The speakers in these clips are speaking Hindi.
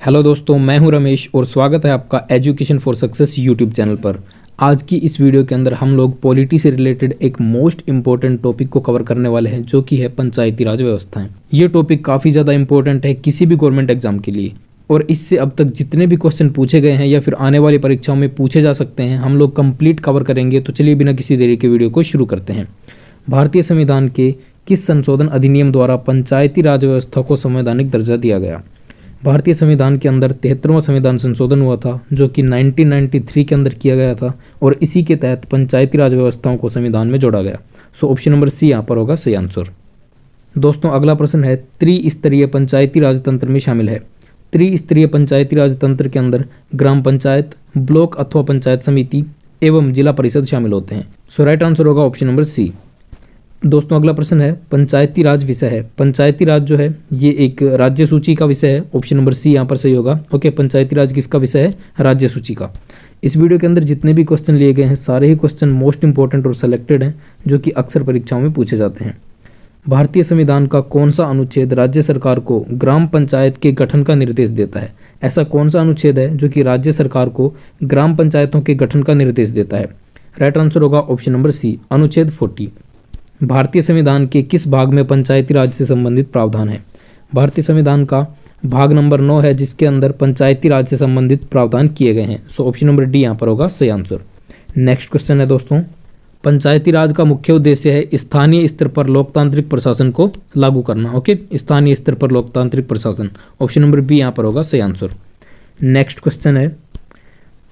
हेलो दोस्तों, मैं हूं रमेश और स्वागत है आपका education for success YouTube channel पर। आज की इस वीडियो के अंदर हम लोग पॉलिटी से रिलेटेड एक मोस्ट इंपॉर्टेंट टॉपिक को कवर करने वाले हैं, जो कि है पंचायती राज व्यवस्थाएं। ये टॉपिक काफ़ी ज़्यादा इंपॉर्टेंट है किसी भी गवर्नमेंट एग्जाम के लिए, और इससे अब तक जितने भी क्वेश्चन पूछे गए हैं या फिर आने वाली परीक्षाओं में पूछे जा सकते हैं, हम लोग कंप्लीट कवर करेंगे। तो चलिए बिना किसी देरी के वीडियो को शुरू करते हैं। भारतीय संविधान के किस संशोधन अधिनियम द्वारा पंचायती राज व्यवस्था को संवैधानिक दर्जा दिया गया? भारतीय संविधान के अंदर 73वां संविधान संशोधन हुआ था, जो कि 1993 के अंदर किया गया था, और इसी के तहत पंचायती राज व्यवस्थाओं को संविधान में जोड़ा गया। सो ऑप्शन नंबर सी यहाँ पर होगा सही आंसर। दोस्तों, अगला प्रश्न है त्रिस्तरीय पंचायती राज तंत्र में शामिल है। त्रिस्तरीय पंचायती राज तंत्र के अंदर ग्राम पंचायत, ब्लॉक अथवा पंचायत समिति एवं जिला परिषद शामिल होते हैं। सो राइट आंसर होगा ऑप्शन नंबर सी। दोस्तों, अगला प्रश्न है पंचायती राज विषय है। पंचायती राज जो है ये एक राज्य सूची का विषय है। ऑप्शन नंबर सी यहाँ पर सही होगा। ओके, पंचायती राज किसका विषय है? राज्य सूची का। इस वीडियो के अंदर जितने भी क्वेश्चन लिए गए हैं, सारे ही क्वेश्चन मोस्ट इंपॉर्टेंट और सेलेक्टेड हैं, जो कि अक्सर परीक्षाओं में पूछे जाते हैं। भारतीय संविधान का कौन सा अनुच्छेद राज्य सरकार को ग्राम पंचायत के गठन का निर्देश देता है? ऐसा कौन सा अनुच्छेद है जो कि राज्य सरकार को ग्राम पंचायतों के गठन का निर्देश देता है? राइट आंसर होगा ऑप्शन नंबर सी, अनुच्छेद 40। भारतीय संविधान के किस भाग में पंचायती राज से संबंधित प्रावधान है? भारतीय संविधान का भाग नंबर 9 है, जिसके अंदर पंचायती राज से संबंधित प्रावधान किए गए हैं। सो ऑप्शन नंबर डी यहाँ पर होगा सही आंसर। नेक्स्ट क्वेश्चन है दोस्तों, पंचायती राज का मुख्य उद्देश्य है स्थानीय स्तर पर लोकतांत्रिक प्रशासन को लागू करना। ओके, स्थानीय स्तर पर लोकतांत्रिक प्रशासन। ऑप्शन नंबर बी यहाँ पर होगा सही आंसर। नेक्स्ट क्वेश्चन है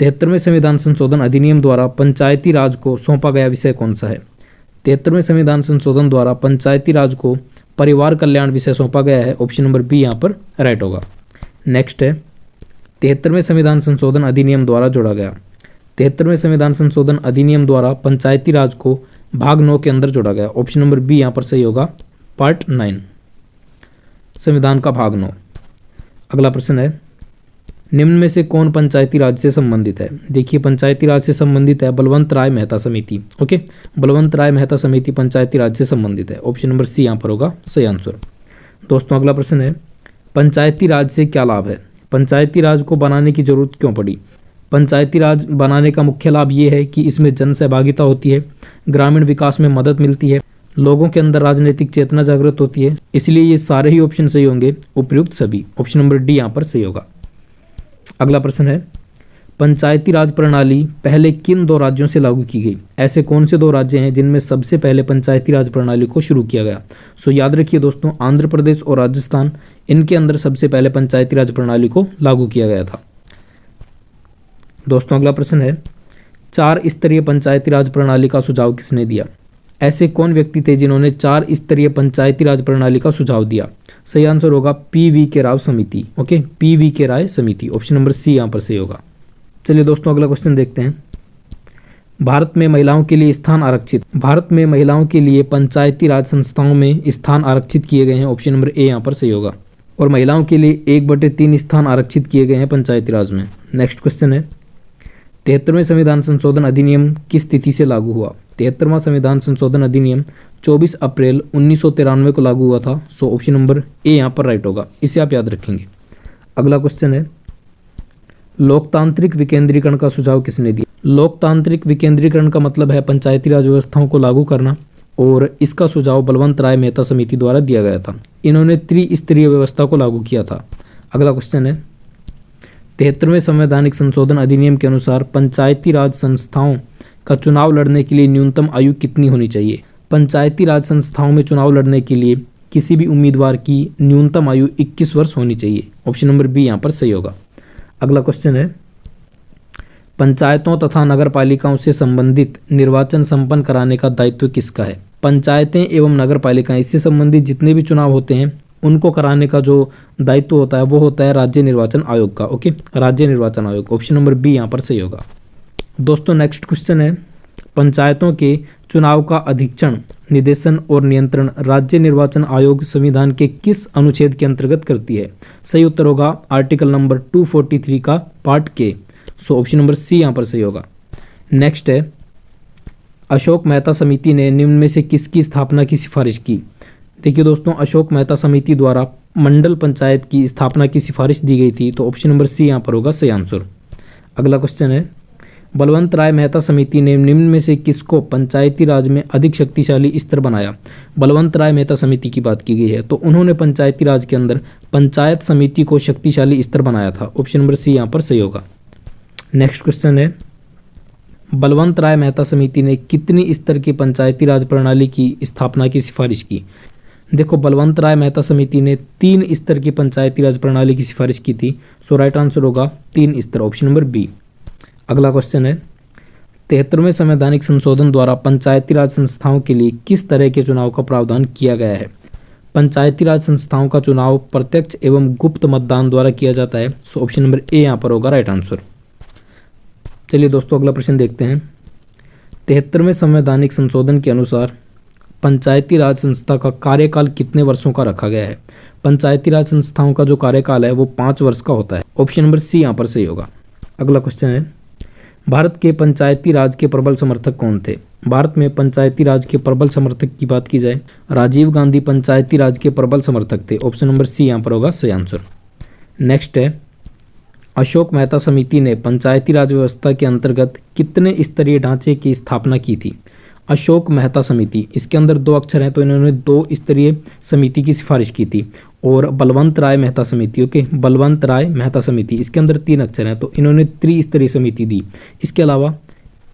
73वें संविधान संशोधन अधिनियम द्वारा पंचायती राज को सौंपा गया विषय कौन सा है? 73वें संविधान संशोधन द्वारा पंचायती राज को परिवार कल्याण विषय सौंपा गया है। ऑप्शन नंबर बी यहाँ पर राइट होगा। नेक्स्ट है 73वें संविधान संशोधन अधिनियम द्वारा जोड़ा गया। 73वें संविधान संशोधन अधिनियम द्वारा पंचायती राज को भाग 9 के अंदर जोड़ा गया। ऑप्शन नंबर बी यहाँ पर सही होगा, पार्ट 9, संविधान का भाग 9। अगला प्रश्न है निम्न में से कौन पंचायती राज से संबंधित है? देखिए, पंचायती राज से संबंधित है बलवंत राय मेहता समिति। ओके, बलवंत राय मेहता समिति पंचायती राज से संबंधित है। ऑप्शन नंबर सी यहाँ पर होगा सही आंसर। दोस्तों, अगला प्रश्न है पंचायती राज से क्या लाभ है? पंचायती राज को बनाने की जरूरत क्यों पड़ी? पंचायती राज बनाने का मुख्य लाभ ये है कि इसमें जन सहभागिता होती है, ग्रामीण विकास में मदद मिलती है, लोगों के अंदर राजनीतिक चेतना जागृत होती है। इसलिए ये सारे ही ऑप्शन सही होंगे, उपयुक्त सभी। ऑप्शन नंबर डी यहाँ पर सही होगा। अगला प्रश्न है पंचायती राज प्रणाली पहले किन 2 राज्यों से लागू की गई? ऐसे कौन से 2 राज्य हैं जिनमें सबसे पहले पंचायती राज प्रणाली को शुरू किया गया? सो याद रखिए दोस्तों, आंध्र प्रदेश और राजस्थान, इनके अंदर सबसे पहले पंचायती राज प्रणाली को लागू किया गया था। दोस्तों, अगला प्रश्न है 4 स्तरीय पंचायती राज प्रणाली का सुझाव किसने दिया? ऐसे कौन व्यक्ति थे जिन्होंने 4 स्तरीय पंचायती राज प्रणाली का सुझाव दिया? सही आंसर होगा पी.वी. के राव समिति। Okay, P V. के राय समिति। ऑप्शन नंबर सी यहाँ पर सही होगा। चलिए दोस्तों, अगला क्वेश्चन देखते हैं। भारत में महिलाओं के लिए स्थान आरक्षित। भारत में महिलाओं के लिए पंचायती राज संस्थाओं में स्थान आरक्षित किए गए हैं। ऑप्शन नंबर ए यहाँ पर सही होगा। और महिलाओं के लिए 1/3 स्थान आरक्षित किए गए हैं पंचायती राज में। नेक्स्ट क्वेश्चन है 73वें संविधान संशोधन अधिनियम किस तिथि से लागू हुआ? 73वां संविधान संशोधन अधिनियम 24 अप्रैल 1993 को लागू हुआ था। सो ऑप्शन नंबर ए यहाँ पर राइट होगा, इसे आप याद रखेंगे। अगला क्वेश्चन है लोकतांत्रिक विकेंद्रीकरण का सुझाव किसने दिया? लोकतांत्रिक विकेंद्रीकरण का मतलब है पंचायती राज व्यवस्थाओं को लागू करना, और इसका सुझाव बलवंत राय मेहता समिति द्वारा दिया गया था। इन्होंने त्रिस्तरीय व्यवस्था को लागू किया था। अगला क्वेश्चन है 73वें संवैधानिक संशोधन अधिनियम के अनुसार पंचायती राज संस्थाओं का चुनाव लड़ने के लिए न्यूनतम आयु कितनी होनी चाहिए? पंचायती राज संस्थाओं में चुनाव लड़ने के लिए किसी भी उम्मीदवार की न्यूनतम आयु 21 वर्ष होनी चाहिए। ऑप्शन नंबर बी यहाँ पर सही होगा। अगला क्वेश्चन है पंचायतों तथा नगर पालिकाओं से संबंधित निर्वाचन संपन्न कराने का दायित्व किसका है? पंचायतें एवं नगर पालिकाएं, इससे संबंधित जितने भी चुनाव होते हैं उनको कराने का जो दायित्व होता है वो होता है राज्य निर्वाचन आयोग का। ओके, राज्य निर्वाचन आयोग। ऑप्शन नंबर बी यहाँ पर सही होगा। दोस्तों, नेक्स्ट क्वेश्चन है पंचायतों के चुनाव का अधीक्षण, निदेशन और नियंत्रण राज्य निर्वाचन आयोग संविधान के किस अनुच्छेद के अंतर्गत करती है? सही उत्तर होगा आर्टिकल नंबर 243 का पार्ट के। सो ऑप्शन नंबर सी यहाँ पर सही होगा। नेक्स्ट है अशोक मेहता समिति ने निम्न में से किसकी स्थापना की सिफारिश की? देखिए दोस्तों, अशोक मेहता समिति द्वारा मंडल पंचायत की स्थापना की सिफारिश दी गई थी? तो ऑप्शन नंबर सी यहाँ पर होगा सही आंसर। अगला क्वेश्चन है, बलवंत राय मेहता समिति ने निम्न में से किसको पंचायती राज में अधिक शक्तिशाली स्तर बनाया? बलवंत राय मेहता समिति की बात की गई है, तो उन्होंने पंचायती राज के अंदर पंचायत समिति को शक्तिशाली स्तर बनाया था। ऑप्शन नंबर सी यहाँ पर सही होगा। नेक्स्ट क्वेश्चन है, बलवंत राय मेहता समिति ने कितनी स्तर की पंचायती राज प्रणाली की स्थापना की सिफारिश की? देखो, बलवंत राय मेहता समिति ने 3 स्तर की पंचायती राज प्रणाली की सिफारिश की थी। सो राइट आंसर होगा 3 स्तर, ऑप्शन नंबर बी। अगला क्वेश्चन है, 73वें संवैधानिक संशोधन द्वारा पंचायती राज संस्थाओं के लिए किस तरह के चुनाव का प्रावधान किया गया है? पंचायती राज संस्थाओं का चुनाव प्रत्यक्ष एवं गुप्त मतदान द्वारा किया जाता है। सो ऑप्शन नंबर ए यहाँ पर होगा राइट आंसर। चलिए दोस्तों, अगला प्रश्न देखते हैं। 73वें संवैधानिक संशोधन के अनुसार पंचायती राज संस्था का कार्यकाल कितने वर्षों का रखा गया है? पंचायती राज संस्थाओं का जो कार्यकाल है वो 5 वर्ष का होता है। ऑप्शन नंबर सी यहाँ पर सही होगा। अगला क्वेश्चन है, भारत के पंचायती राज के प्रबल समर्थक कौन थे? भारत में पंचायती राज के प्रबल समर्थक की बात की जाए, राजीव गांधी पंचायती राज के प्रबल समर्थक थे। ऑप्शन नंबर सी यहाँ पर होगा सही आंसर। नेक्स्ट है, अशोक मेहता समिति ने पंचायती राज व्यवस्था के अंतर्गत कितने स्तरीय ढांचे की स्थापना की थी? अशोक मेहता समिति, इसके अंदर 2 अक्षर हैं तो इन्होंने 2 स्तरीय समिति की सिफारिश की थी। और बलवंत राय मेहता समिति, ओके, बलवंत राय मेहता समिति, इसके अंदर 3 अक्षर हैं तो इन्होंने त्रिस्तरीय समिति दी। इसके अलावा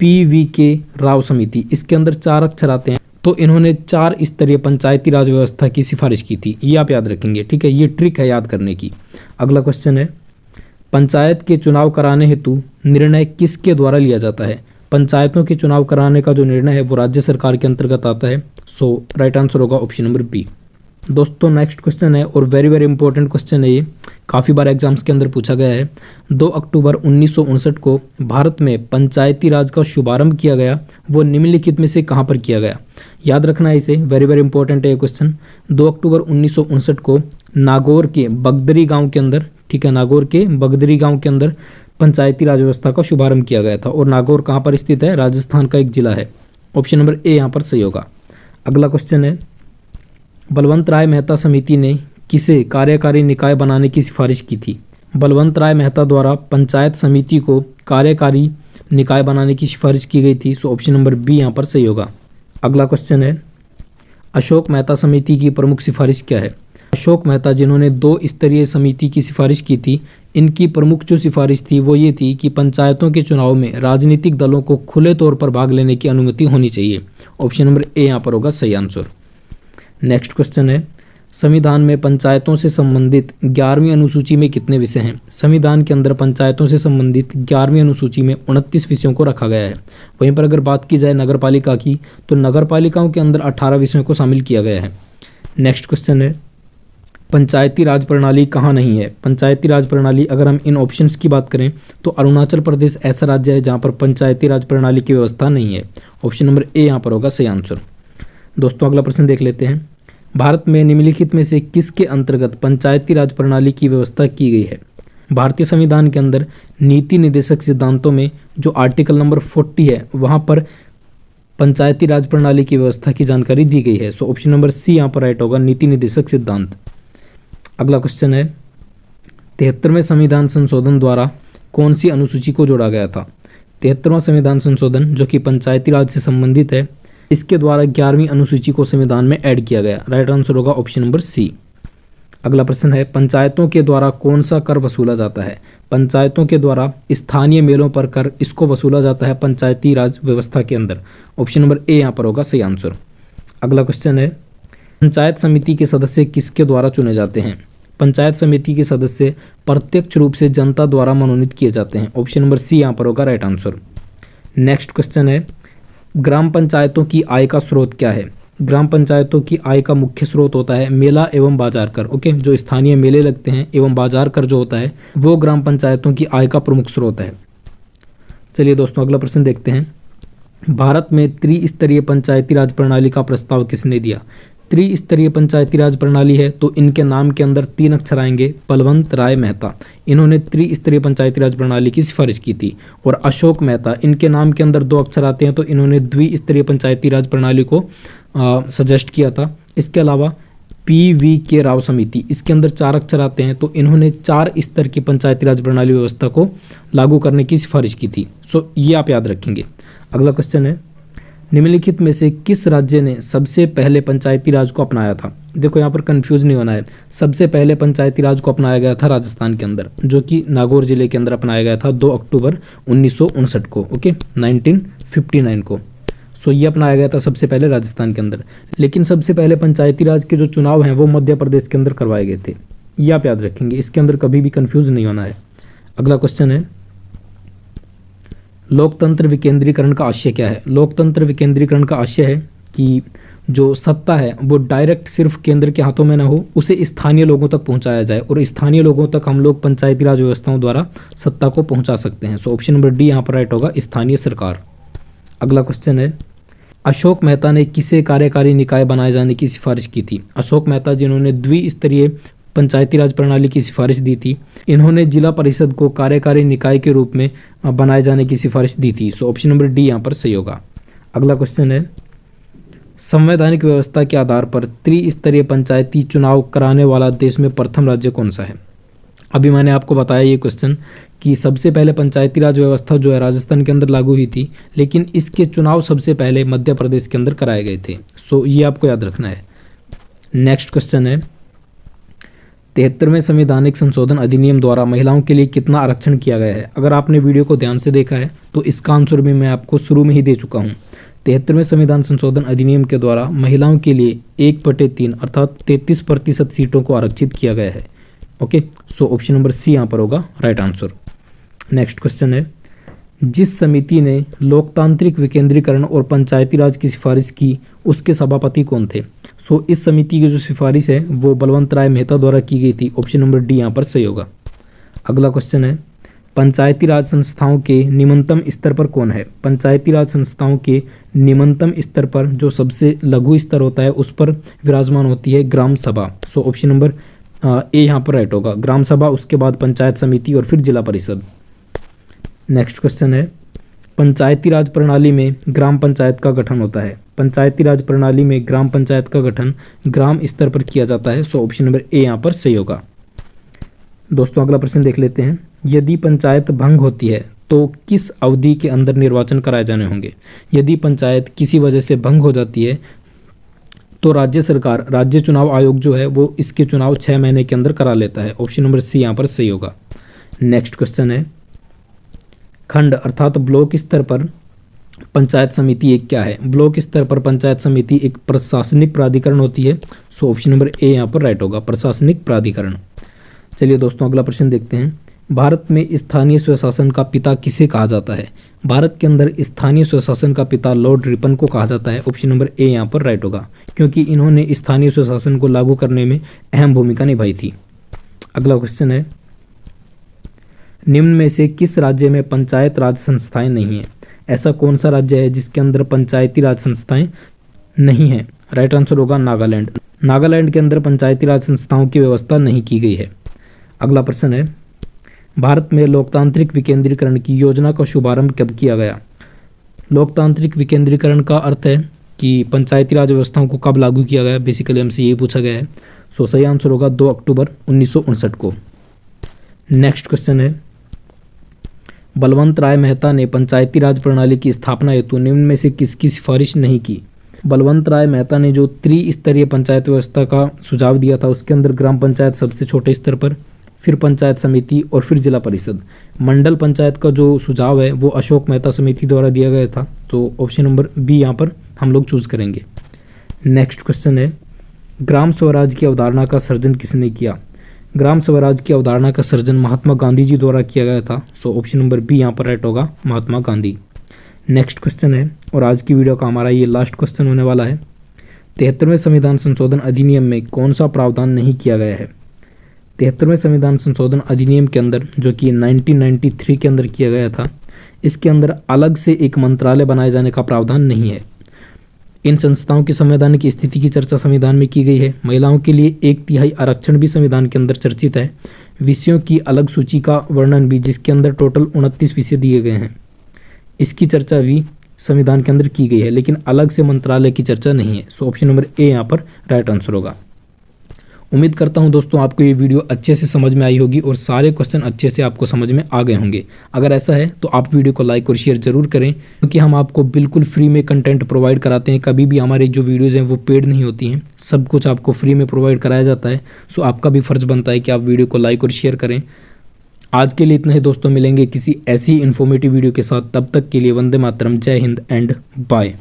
PVK राव समिति, इसके अंदर 4 अक्षर आते हैं तो इन्होंने 4 स्तरीय पंचायती राज व्यवस्था की सिफारिश की थी। ये आप याद रखेंगे, ठीक है, ये ट्रिक है याद करने की। अगला क्वेश्चन है, पंचायत के चुनाव कराने हेतु निर्णय किसके द्वारा लिया जाता है? पंचायतों के चुनाव कराने का जो निर्णय है वो राज्य सरकार के अंतर्गत आता है। सो राइट आंसर होगा ऑप्शन नंबर बी। दोस्तों, नेक्स्ट क्वेश्चन है और वेरी वेरी इंपॉर्टेंट क्वेश्चन है, ये काफ़ी बार एग्जाम्स के अंदर पूछा गया है। 2 अक्टूबर 1959 को भारत में पंचायती राज का शुभारंभ किया गया, वो निम्नलिखित में से कहाँ पर किया गया? याद रखना है इसे, वेरी वेरी इंपॉर्टेंट है ये क्वेश्चन। 2 अक्टूबर 1959 को नागौर के बगदरी गाँव के अंदर, ठीक है, नागौर के बगदरी गाँव के अंदर पंचायती राज व्यवस्था का शुभारंभ किया गया था। और नागौर कहाँ पर स्थित है? राजस्थान का एक जिला है। ऑप्शन नंबर ए यहाँ पर सही होगा। अगला क्वेश्चन है, बलवंत राय मेहता समिति ने किसे कार्यकारी निकाय बनाने की सिफारिश की थी? बलवंत राय मेहता द्वारा पंचायत समिति को कार्यकारी निकाय बनाने की सिफारिश की गई थी। सो ऑप्शन नंबर बी यहाँ पर सही होगा। अगला क्वेश्चन है, अशोक मेहता समिति की प्रमुख सिफारिश क्या है? अशोक मेहता जिन्होंने 2 स्तरीय समिति की सिफारिश की थी, इनकी प्रमुख जो सिफारिश थी वो ये थी कि पंचायतों के चुनाव में राजनीतिक दलों को खुले तौर पर भाग लेने की अनुमति होनी चाहिए। ऑप्शन नंबर ए यहाँ पर होगा सही आंसर। नेक्स्ट क्वेश्चन है, संविधान में पंचायतों से संबंधित 11वीं अनुसूची में कितने विषय हैं? संविधान के अंदर पंचायतों से संबंधित 11वीं अनुसूची में 29 विषयों को रखा गया है। वहीं पर अगर बात की जाए नगरपालिका की, तो नगरपालिकाओं के अंदर 18 विषयों को शामिल किया गया है। नेक्स्ट क्वेश्चन है, पंचायती राज प्रणाली कहाँ नहीं है? पंचायती राज प्रणाली, अगर हम इन ऑप्शंस की बात करें तो अरुणाचल प्रदेश ऐसा राज्य है जहाँ पर पंचायती राज प्रणाली की व्यवस्था नहीं है। ऑप्शन नंबर ए यहाँ पर होगा सही आंसर। दोस्तों, अगला प्रश्न देख लेते हैं। भारत में निम्नलिखित में से किसके अंतर्गत पंचायती राज प्रणाली की व्यवस्था की गई है? भारतीय संविधान के अंदर नीति निर्देशक सिद्धांतों में जो आर्टिकल नंबर 40 है वहाँ पर पंचायती राज प्रणाली की व्यवस्था की जानकारी दी गई है। सो ऑप्शन नंबर सी यहाँ पर राइट होगा, नीति निर्देशक सिद्धांत। अगला क्वेश्चन है, 73वें संविधान संशोधन द्वारा कौन सी अनुसूची को जोड़ा गया था? 73वां संविधान संशोधन जो कि पंचायती राज से संबंधित है, इसके द्वारा 11वीं अनुसूची को संविधान में ऐड किया गया। राइट आंसर होगा ऑप्शन नंबर सी। अगला प्रश्न है, पंचायतों के द्वारा कौन सा कर वसूला जाता है? पंचायतों के द्वारा स्थानीय मेलों पर कर, इसको वसूला जाता है पंचायती राज व्यवस्था के अंदर। ऑप्शन नंबर ए यहाँ पर होगा सही आंसर। अगला क्वेश्चन है, पंचायत समिति के सदस्य किसके द्वारा चुने जाते हैं? पंचायत समिति के सदस्य प्रत्यक्ष रूप से जनता द्वारा मनोनीत किए जाते हैं। ऑप्शन नंबर सी यहाँ पर होगा राइट आंसर। नेक्स्ट क्वेश्चन है, ग्राम पंचायतों की आय का स्रोत क्या है? ग्राम पंचायतों की आय का मुख्य स्रोत होता है मेला एवं बाजार कर। ओके, जो स्थानीय मेले लगते हैं एवं बाजार कर जो होता है वो ग्राम पंचायतों की आय का प्रमुख स्रोत है। चलिए दोस्तों, अगला प्रश्न देखते हैं। भारत में त्रिस्तरीय पंचायती राज प्रणाली का प्रस्ताव किसने दिया? त्रिस्तरीय पंचायती राज प्रणाली है तो इनके नाम के अंदर 3 अक्षर आएंगे, बलवंत राय मेहता, इन्होंने त्रिस्तरीय पंचायती राज प्रणाली की सिफारिश की थी। और अशोक मेहता, इनके नाम के अंदर 2 अक्षर आते हैं तो इन्होंने द्विस्तरीय पंचायती राज प्रणाली को सजेस्ट किया था। इसके अलावा PV राव समिति, इसके अंदर 4 अक्षर आते हैं, तो इन्होंने 4 स्तर की पंचायती राज प्रणाली व्यवस्था को लागू करने की सिफारिश की थी। सो ये आप याद रखेंगे। अगला क्वेश्चन है, निम्नलिखित में से किस राज्य ने सबसे पहले पंचायती राज को अपनाया था? देखो यहाँ पर कंफ्यूज नहीं होना है, सबसे पहले पंचायती राज को अपनाया गया था राजस्थान के अंदर, जो कि नागौर जिले के अंदर अपनाया गया था 2 अक्टूबर 1959 को, ओके 1959 को। सो ये अपनाया गया था सबसे पहले राजस्थान के अंदर। लेकिन सबसे पहले पंचायती राज के जो चुनाव हैं वो मध्य प्रदेश के अंदर करवाए गए थे, ये आप याद रखेंगे, इसके अंदर कभी भी कंफ्यूज नहीं होना है। अगला क्वेश्चन है, लोकतंत्र विकेंद्रीकरण का आशय क्या है? लोकतंत्र विकेंद्रीकरण का आशय है कि जो सत्ता है वो डायरेक्ट सिर्फ केंद्र के हाथों में ना हो, उसे स्थानीय लोगों तक पहुंचाया जाए, और स्थानीय लोगों तक हम लोग पंचायती राज व्यवस्थाओं द्वारा सत्ता को पहुंचा सकते हैं। सो ऑप्शन नंबर डी यहाँ पर राइट होगा, स्थानीय सरकार। अगला क्वेश्चन है, अशोक मेहता ने किसे कार्यकारी निकाय बनाए जाने की सिफारिश की थी? अशोक मेहता जिन्होंने द्विस्तरीय पंचायती राज प्रणाली की सिफारिश दी थी, इन्होंने जिला परिषद को कार्यकारी निकाय के रूप में बनाए जाने की सिफारिश दी थी। सो ऑप्शन नंबर डी यहाँ पर सही होगा। अगला क्वेश्चन है, संवैधानिक व्यवस्था के आधार पर त्रिस्तरीय पंचायती चुनाव कराने वाला देश में प्रथम राज्य कौन सा है? अभी मैंने आपको बताया ये क्वेश्चन कि सबसे पहले पंचायती राज व्यवस्था जो है राजस्थान के अंदर लागू हुई थी, लेकिन इसके चुनाव सबसे पहले मध्य प्रदेश के अंदर कराए गए थे। सो ये आपको याद रखना है। नेक्स्ट क्वेश्चन है, 73वें संवैधानिक संशोधन अधिनियम द्वारा महिलाओं के लिए कितना आरक्षण किया गया है? अगर आपने वीडियो को ध्यान से देखा है तो इसका आंसर भी मैं आपको शुरू में ही दे चुका हूँ। 73वें संविधान संशोधन अधिनियम के द्वारा महिलाओं के लिए 1/3 अर्थात 33% सीटों को आरक्षित किया गया है। Okay, so option number C यहाँ पर होगा राइट आंसर। नेक्स्ट क्वेश्चन है, जिस समिति ने लोकतांत्रिक विकेंद्रीकरण और पंचायती राज की सिफारिश की उसके सभापति कौन थे? सो इस समिति की जो सिफारिश है वो बलवंत राय मेहता द्वारा की गई थी। ऑप्शन नंबर डी यहाँ पर सही होगा। अगला क्वेश्चन है, पंचायती राज संस्थाओं के निम्नतम स्तर पर कौन है? पंचायती राज संस्थाओं के निम्नतम स्तर पर जो सबसे लघु स्तर होता है उस पर विराजमान होती है ग्राम सभा। सो ऑप्शन नंबर ए यहाँ पर राइट होगा, ग्राम सभा, उसके बाद पंचायत समिति और फिर जिला परिषद। नेक्स्ट क्वेश्चन है, पंचायती राज प्रणाली में ग्राम पंचायत का गठन होता है। पंचायती राज प्रणाली में ग्राम पंचायत का गठन ग्राम स्तर पर किया जाता है। सो ऑप्शन नंबर ए यहाँ पर सही होगा। दोस्तों अगला प्रश्न देख लेते हैं, यदि पंचायत भंग होती है तो किस अवधि के अंदर निर्वाचन कराए जाने होंगे? यदि पंचायत किसी वजह से भंग हो जाती है तो राज्य सरकार, राज्य चुनाव आयोग जो है वो इसके चुनाव 6 महीने के अंदर करा लेता है। ऑप्शन नंबर सी यहाँ पर सही होगा। नेक्स्ट क्वेश्चन है, खंड अर्थात ब्लॉक स्तर पर पंचायत समिति एक क्या है? ब्लॉक स्तर पर पंचायत समिति एक प्रशासनिक प्राधिकरण होती है। सो ऑप्शन नंबर ए यहाँ पर राइट होगा, प्रशासनिक प्राधिकरण। चलिए दोस्तों अगला प्रश्न देखते हैं, भारत में स्थानीय स्वशासन का पिता किसे कहा जाता है? भारत के अंदर स्थानीय स्वशासन का पिता लॉर्ड रिपन को कहा जाता है। ऑप्शन नंबर ए यहाँ पर राइट होगा, क्योंकि इन्होंने स्थानीय स्वशासन को लागू करने में अहम भूमिका निभाई थी। अगला क्वेश्चन है, निम्न में से किस राज्य में पंचायत राज संस्थाएं नहीं हैं? ऐसा कौन सा राज्य है जिसके अंदर पंचायती राज संस्थाएं नहीं हैं? राइट आंसर होगा नागालैंड। नागालैंड के अंदर पंचायती राज संस्थाओं की व्यवस्था नहीं की गई है। अगला प्रश्न है, भारत में लोकतांत्रिक विकेंद्रीकरण की योजना का शुभारंभ कब किया गया? लोकतांत्रिक विकेंद्रीकरण का अर्थ है कि पंचायती राज व्यवस्थाओं को कब लागू किया गया, बेसिकली हमसे यही पूछा गया है। सो सही आंसर होगा 2 अक्टूबर 1959 को। नेक्स्ट क्वेश्चन है, बलवंत राय मेहता ने पंचायती राज प्रणाली की स्थापना हेतु निम्न में से किसकी सिफारिश नहीं की? बलवंत राय मेहता ने जो त्रिस्तरीय पंचायत व्यवस्था का सुझाव दिया था उसके अंदर ग्राम पंचायत सबसे छोटे स्तर पर, फिर पंचायत समिति और फिर जिला परिषद। मंडल पंचायत का जो सुझाव है वो अशोक मेहता समिति द्वारा दिया गया था। तो ऑप्शन नंबर बी यहाँ पर हम लोग चूज करेंगे। नेक्स्ट क्वेश्चन है, ग्राम स्वराज की अवधारणा का सर्जन किसने किया? ग्राम स्वराज की अवधारणा का सर्जन महात्मा गांधी जी द्वारा किया गया था। सो ऑप्शन नंबर बी यहाँ पर राइट होगा, महात्मा गांधी। नेक्स्ट क्वेश्चन है, और आज की वीडियो का हमारा ये लास्ट क्वेश्चन होने वाला है, 73वें संविधान संशोधन अधिनियम में कौन सा प्रावधान नहीं किया गया है? 73वें संविधान संशोधन अधिनियम के अंदर, जो कि 1993 के अंदर किया गया था, इसके अंदर अलग से एक मंत्रालय बनाए जाने का प्रावधान नहीं है। इन संस्थाओं की संवैधानिक स्थिति की चर्चा संविधान में की गई है। महिलाओं के लिए 1/3 आरक्षण भी संविधान के अंदर चर्चित है। विषयों की अलग सूची का वर्णन भी, जिसके अंदर टोटल 29 विषय दिए गए हैं, इसकी चर्चा भी संविधान के अंदर की गई है, लेकिन अलग से मंत्रालय की चर्चा नहीं है। सो ऑप्शन नंबर ए यहाँ पर राइट आंसर होगा। उम्मीद करता हूं दोस्तों आपको ये वीडियो अच्छे से समझ में आई होगी और सारे क्वेश्चन अच्छे से आपको समझ में आ गए होंगे। अगर ऐसा है तो आप वीडियो को लाइक और शेयर जरूर करें, क्योंकि हम आपको बिल्कुल फ्री में कंटेंट प्रोवाइड कराते हैं। कभी भी हमारी जो वीडियोज़ हैं वो पेड नहीं होती हैं, सब कुछ आपको फ्री में प्रोवाइड कराया जाता है। सो आपका भी फ़र्ज़ बनता है कि आप वीडियो को लाइक और शेयर करें। आज के लिए इतना ही दोस्तों, मिलेंगे किसी ऐसी इन्फॉर्मेटिव वीडियो के साथ। तब तक के लिए वंदे मातरम, जय हिंद एंड बाय।